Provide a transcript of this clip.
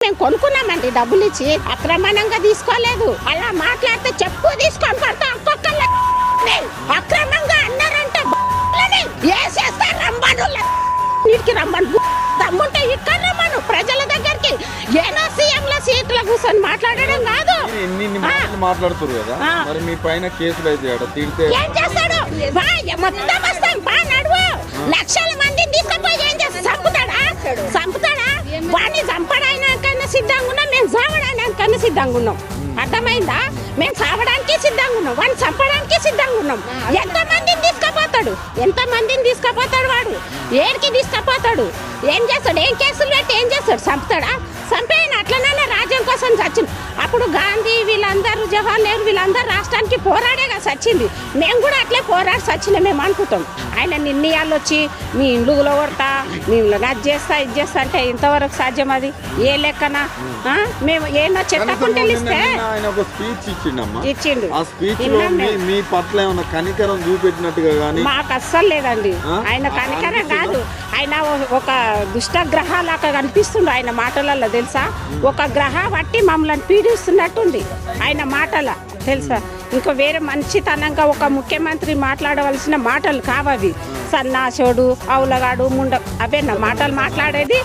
మేము కొనుక్కున్నామండి డబ్బులు ఇచ్చి, అక్రమంగా తీసుకోలేదు. అలా మాట్లాడితే చెప్పు తీసుకొని పడతా ఒక్కొక్కళ్ళ అక్రమంగా అన్నారంటే వేసేస్తారు. రమ్మను నీటికి రమ్మను, దమ్ముంటే ఇక్కడ రమ్మను ప్రజల దగ్గరికి. ఏదో సీఎంల సీట్ల కూర్చొని మాట్లాడడం కాదు. మాట్లాడుతారు కదా, మరి మీ పైన కేసులు అయితే ఏం చేస్తాడు? మొత్తం వస్తాం బా నడువు. లక్షల మందిని తీసుకుపోయి ఏం చేస్తాడు? చంపుతాడా? వాడిని చంపడానికన్నా సిద్ధంగా ఉన్నాం, మేము చావడానికన్నా సిద్ధంగా ఉన్నాం. అర్థమైందా? మేము చావడానికి సిద్ధంగా ఉన్నాం, వాడిని చంపడానికి సిద్ధంగా ఉన్నాం. ఎంతమందిని తీసుకుపోతాడు వాడు? ఏడికి తీసుకుపోతాడు? ఏం చేస్తాడు? ఏం కేసులు పెట్టి ఏం చేస్తాడు? చంపుతాడా? చంపేయన అట్లనే రాజ్యం కోసం చచ్చింది. అప్పుడు గాంధీ వీళ్ళందరూ, జవహర్ నెహ్రూ వీళ్ళందరూ రాష్ట్రానికి పోరాడేగా చచ్చింది. మేము కూడా అట్లే పోరాడి చచ్చిన మేము అనుకుంటాం. ఆయన నిర్ణయాలు వచ్చి మీ ఇండ్లులో కొడతా, మేము అది చేస్తా ఇది చేస్తా అంటే ఇంతవరకు సాధ్యం? అది ఏ లెక్కన? మేము ఏమన్నా చెత్తకుంటే ఇస్తే ఇచ్చిండు. మీ పట్ల ఏమన్నా కనికరం చూపెట్టినట్టుగా కానీ మాకు అస్సలు లేదండి. ఆయన కనికరం కాదు, ఆయన ఒక దుష్టగ్రహాలాగా కనిపిస్తుండు ఆయన మాటలలో. తెలుసా? ఒక గ్రహ పట్టి మమ్మల్ని పీడిస్తున్నట్టుంది ఆయన మాటల. తెలుసా? ఇంకా వేరే మంచితనంగా ఒక ముఖ్యమంత్రి మాట్లాడవలసిన మాటలు కావవి. సన్నాసోడు, అవులగాడు, ముండ అవే నా మాటలు మాట్లాడేది.